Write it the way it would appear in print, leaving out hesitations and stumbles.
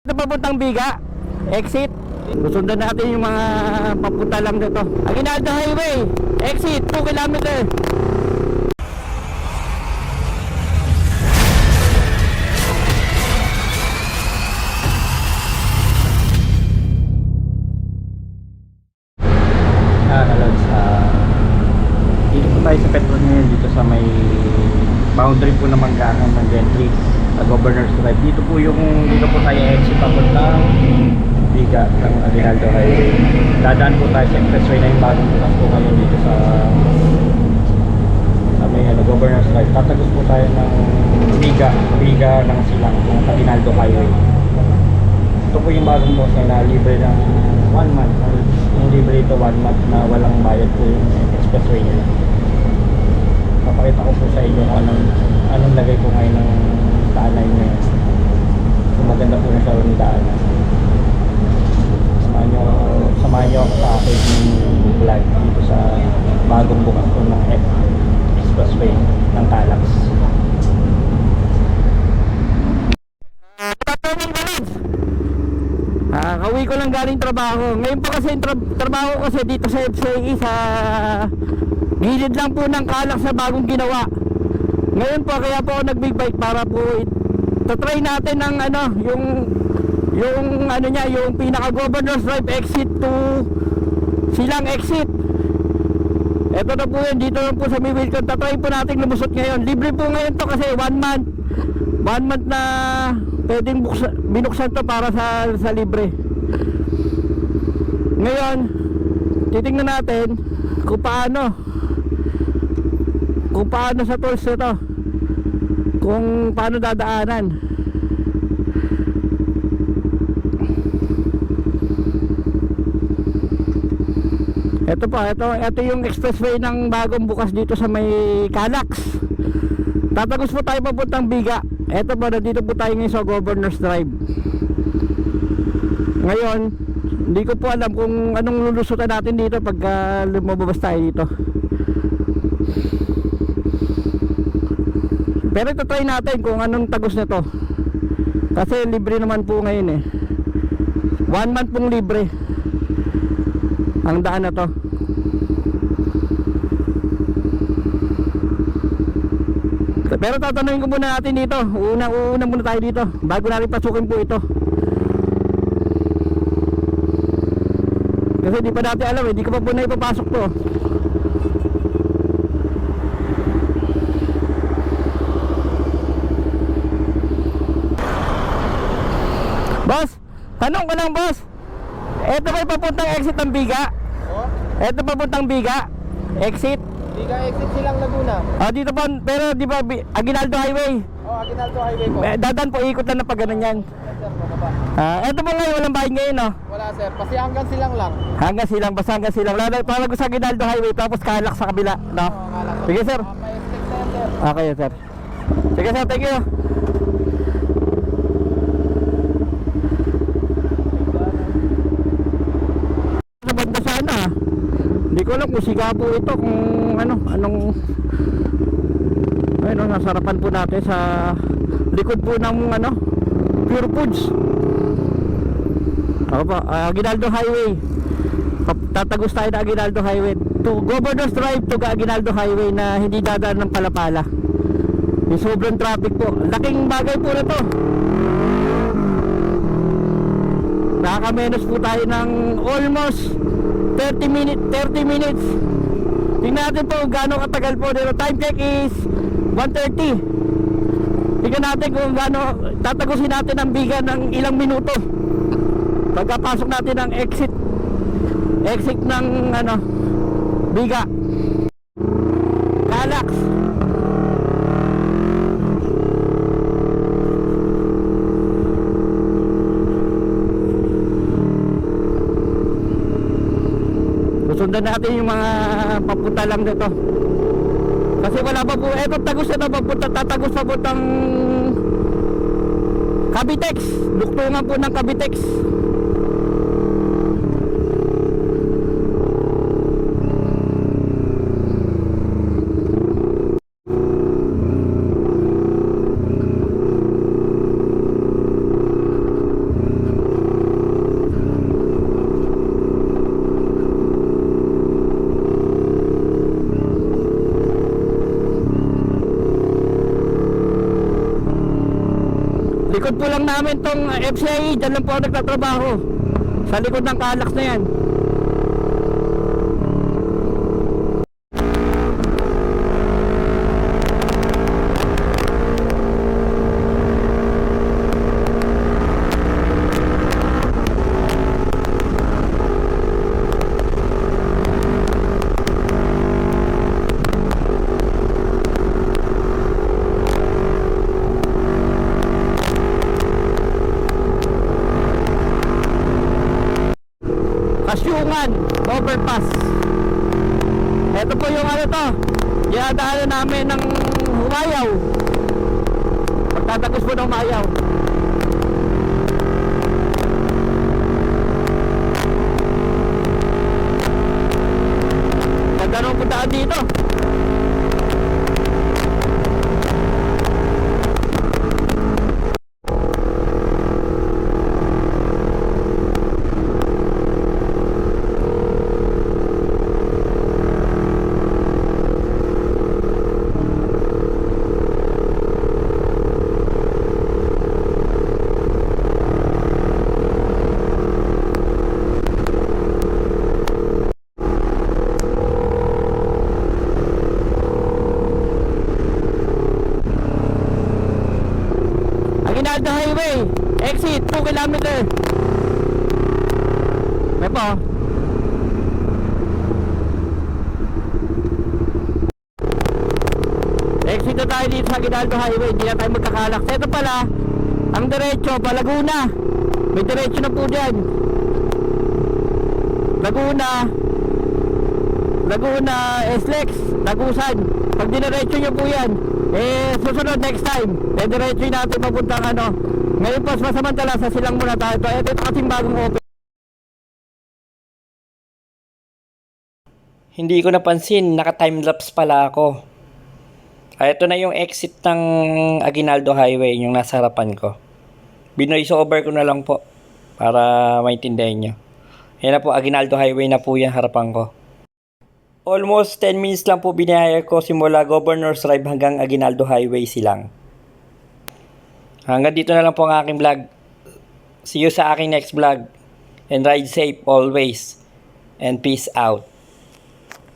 Ito papuntang Biga, exit. Susundan natin yung mga papunta lang dito. Aguinaldo Highway, exit 2 kilometer. Kalods, dito po tayo sa Petron ngayon, dito sa may boundary po ng Manggahan ng Gentry sa Governor's Drive. Dito po tayo exit papuntang Biga ng Aguinaldo Highway. Dadaan po tayo sa expressway na yung bagong bukas po ngayon dito sa may Governor's Drive. Tatagos po tayo ng Biga ng Silang, yung Aguinaldo Highway. Ito po yung bagong bukas na libre ng 1 month. Yung libre ito 1 month na walang bayad po yung expressway nila. Papakita ko po sa inyo kung anong lagay po ngayon ng daanan ngayon. So maganda po na siya yung daanan. Samahan nyo ako sa akin yung vlog dito sa bagong bukas po ng expressway ng Calax. Kauwi ko lang galing trabaho. Ngayon po kasi yung trabaho ko kasi dito sa FCE sa gilid lang po ng Calax sa bagong ginawa. Ngayon po kaya po ako nag-big bike para po try natin ng yung pinaka Governor's Drive exit to Silang exit. Ito na po yun, dito na po sa Miwilcon. Try po natin lumusot ngayon. Libre po ngayon to kasi 1 month. 1 month na pwedeng binuksan to para sa libre. Ngayon titingnan natin kung paano sa tolls ito, kung paano dadaanan. Ito yung expressway ng bagong bukas dito sa may Calax. Tatagos po tayo papuntang Biga. Ito po, dito po tayo ngayon sa Governor's Drive. Ngayon hindi ko po alam kung anong lulusutan natin dito pagka lumabas tayo dito. Pero ito try natin kung anong tagos na to. Kasi libre naman po ngayon 1 month pong libre ang daan na to. Pero tatanungin ko muna natin dito. Una muna tayo dito bago natin pasukin po ito. Kasi di pa natin alam di ko pa po na ipapasok to. Boss, tanong ko lang boss. Ito ba yung papuntang exit ng Biga? Oh? Ito papuntang Biga? Exit? Biga exit Silang Laguna. Dito po, pero di ba Aguinaldo Highway? Oh, Aguinaldo Highway po. Dadan po, ikot lang na pag ganun yan. Yes sir, baba. Ito po ngayon, walang bayad ngayon Wala sir, kasi hanggang Silang lang. Hanggang Silang, basta hanggang Silang. Talaga sa Aguinaldo Highway, tapos Calax sa kabila, no? Kala ko. Sige sir. Pa-exit na yan sir. Okay sir. Sige sir, thank you. Sa banda sana, hindi ko alam kung siga po ito, kung anong ayun, nasa harapan po natin sa likod po ng Pure Foods. Ako po, Aguinaldo Highway. Tatagos tayo na Aguinaldo Highway to Governor's Drive to Aguinaldo Highway na hindi dadaan ng Palapala. Yung sobrang traffic po. Laking bagay po na to. Nakakamenos po tayo ng almost 30 minutes. Tingnan natin po kung gaano katagal po. Time check is 1:30. Tingnan natin kung gaano tatagusin natin ang Biga ng ilang minuto pagkapasok natin ng exit ng Biga Calax. Susundan natin yung mga papunta lang dito. Kasi wala pa po, tagos na tatagos pa po ng Cavitex, duktungan po ng Cavitex. namin tong FCI, dyan lang po ako nagtatrabaho. Sa likod ng Calax na yan. Kasyungan overpass. Ito po yung ano to, dinadaanan namin ng Humayaw. Pagtatapos po ng Humayaw. Ganda nung puntaan dito. Aguinaldo Highway, exit 2 kilometer. May po. Exit na tayo dito sa Aguinaldo Highway, hindi na tayo magkakalak. Ito pala, ang diretso pa Laguna. May diretso na po dyan. Laguna, SLEX, Tagusan. Pag dinerecho nyo po yan, susunod next time, diretso natin papuntang ano. Ngayon po, masamantala sa silang muna tayo. Ito kasing bagong open. Hindi ko napansin, naka-timelapse pala ako. Ito na yung exit ng Aguinaldo Highway, yung nasa harapan ko. Binoise over ko na lang po para maintindihan nyo. Yan na po, Aguinaldo Highway na po yan, harapan ko. Almost 10 minutes lang po binayar ko simula Governor's Drive hanggang Aguinaldo Highway silang. Hanggang dito na lang po ang aking vlog. See you sa aking next vlog. And ride safe always. And peace out.